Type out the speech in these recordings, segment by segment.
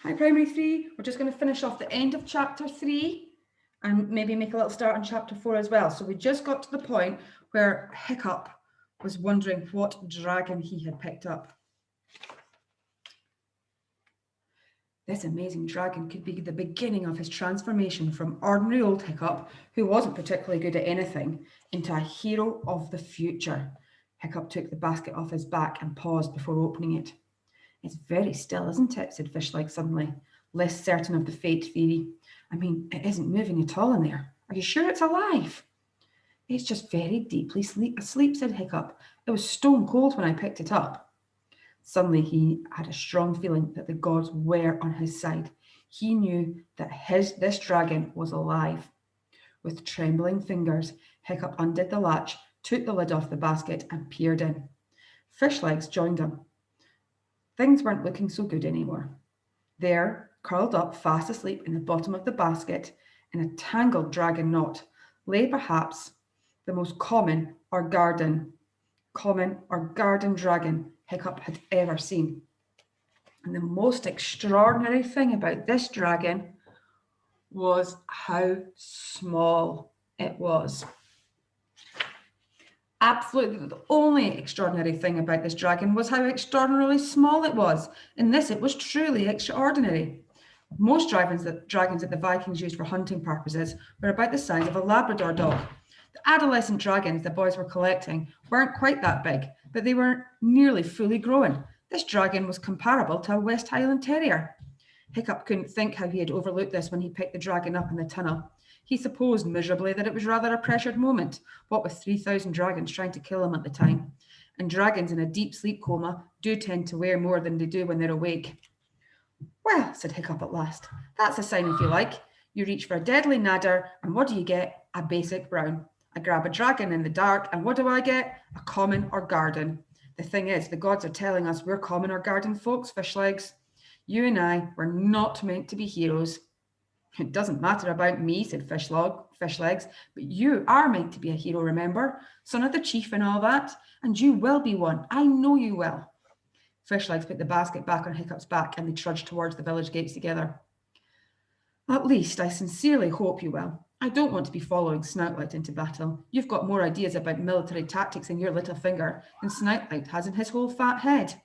Hi, Primary 3. We're just going to finish off the end of Chapter 3 and maybe make a little start on Chapter 4 as well. So we just got to the point where Hiccup was wondering what dragon he had picked up. This amazing dragon could be the beginning of his transformation from ordinary old Hiccup, who wasn't particularly good at anything, into a hero of the future. Hiccup took the basket off his back and paused before opening it. It's very still, isn't it? Said Fishlike suddenly, less certain of the fate theory. I mean, it isn't moving at all in there. Are you sure it's alive? It's just very deeply asleep, said Hiccup. It was stone cold when I picked it up. Suddenly he had a strong feeling that the gods were on his side. He knew that this dragon was alive. With trembling fingers, Hiccup undid the latch, took the lid off the basket, and peered in. Fishlegs joined him. Things weren't looking so good anymore. There, curled up fast asleep in the bottom of the basket, in a tangled dragon knot, lay perhaps the most common or garden dragon Hiccup had ever seen. And the most extraordinary thing about this dragon was how small it was. Absolutely, the only extraordinary thing about this dragon was how extraordinarily small it was. In this, it was truly extraordinary. Most dragons that the Vikings used for hunting purposes were about the size of a Labrador dog. The adolescent dragons the boys were collecting weren't quite that big, but they were nearly fully grown. This dragon was comparable to a West Highland Terrier. Hiccup couldn't think how he had overlooked this when he picked the dragon up in the tunnel. He supposed miserably that it was rather a pressured moment, what with 3,000 dragons trying to kill him at the time. And dragons in a deep sleep coma do tend to wear more than they do when they're awake. Well, said Hiccup at last, that's a sign if you like. You reach for a deadly nadder, and what do you get? A basic brown. I grab a dragon in the dark, and what do I get? A common or garden. The thing is, the gods are telling us we're common or garden folks, Fishlegs. You and I were not meant to be heroes. It doesn't matter about me, said Fishlegs, but you are meant to be a hero, remember? Son of the chief and all that, and you will be one. I know you will. Fishlegs put the basket back on Hiccup's back and they trudged towards the village gates together. At least I sincerely hope you will. I don't want to be following Snoutlight into battle. You've got more ideas about military tactics in your little finger than Snoutlight has in his whole fat head.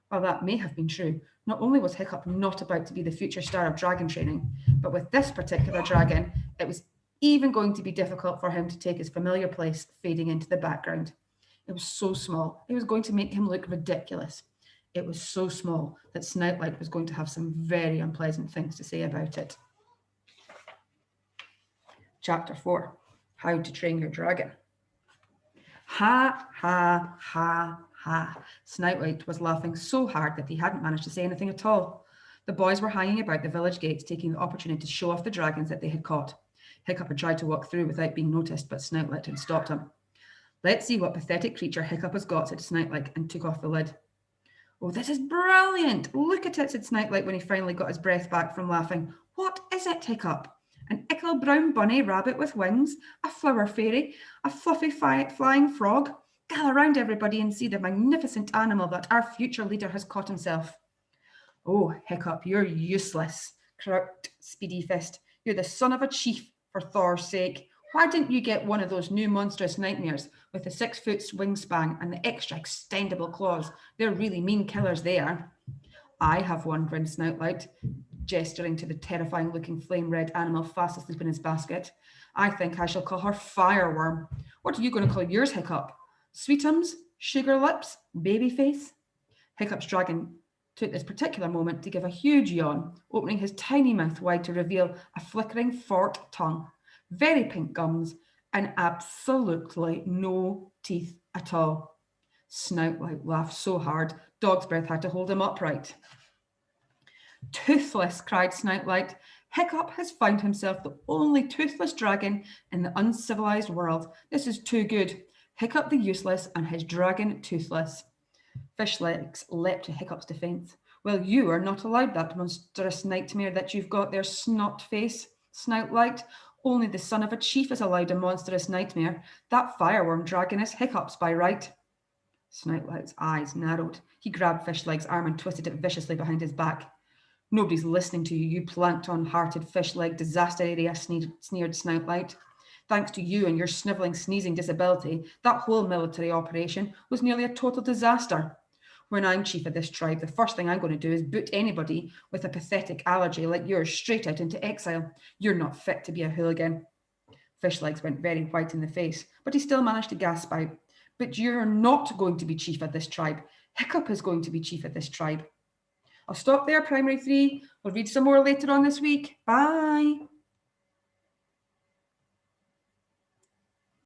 While that may have been true, not only was Hiccup not about to be the future star of dragon training, but with this particular dragon, it was even going to be difficult for him to take his familiar place fading into the background. It was so small, it was going to make him look ridiculous. It was so small that Snoutlight was going to have some very unpleasant things to say about it. Chapter 4, How to Train Your Dragon. Ha, ha, ha, ha. Snoutlight was laughing so hard that he hadn't managed to say anything at all. The boys were hanging about the village gates, taking the opportunity to show off the dragons that they had caught. Hiccup had tried to walk through without being noticed, but Snoutlight had stopped him. Let's see what pathetic creature Hiccup has got, said Snoutlight, and took off the lid. Oh, this is brilliant! Look at it, said Snoutlight when he finally got his breath back from laughing. What is it, Hiccup? An ickle brown bunny rabbit with wings, a flower fairy, a fluffy flying frog. Gather round, everybody, and see the magnificent animal that our future leader has caught himself. Oh, Hiccup, you're useless, croaked Speedy Fist. You're the son of a chief, for Thor's sake. Why didn't you get one of those new monstrous nightmares with the 6-foot wingspan and the extra extendable claws? They're really mean killers, they are. I have one, grinned Snoutlight, gesturing to the terrifying-looking flame-red animal fast asleep in his basket. I think I shall call her Fireworm. What are you going to call yours, Hiccup? Sweetums? Sugar Lips? Babyface? Hiccup's dragon took this particular moment to give a huge yawn, opening his tiny mouth wide to reveal a flickering forked tongue, very pink gums, and absolutely no teeth at all. Snoutlight laughed so hard, Dog's Breath had to hold him upright. Toothless, cried Snoutlight. Hiccup has found himself the only toothless dragon in the uncivilized world. This is too good. Hiccup the useless and his dragon toothless. Fishlegs leapt to Hiccup's defence. Well, you are not allowed that monstrous nightmare that you've got there, snot face, Snoutlight. Only the son of a chief is allowed a monstrous nightmare. That fireworm dragon is Hiccup's by right. Snoutlight's eyes narrowed. He grabbed Fishleg's arm and twisted it viciously behind his back. Nobody's listening to you, you plankton-hearted fish-leg disaster area, sneered Snoutlight. Thanks to you and your snivelling, sneezing disability, that whole military operation was nearly a total disaster. When I'm chief of this tribe, the first thing I'm going to do is boot anybody with a pathetic allergy like yours straight out into exile. You're not fit to be a hooligan. Fishlegs went very white in the face, but he still managed to gasp out, "But you're not going to be chief of this tribe. Hiccup is going to be chief of this tribe." I'll stop there, Primary 3. We'll read some more later on this week. Bye.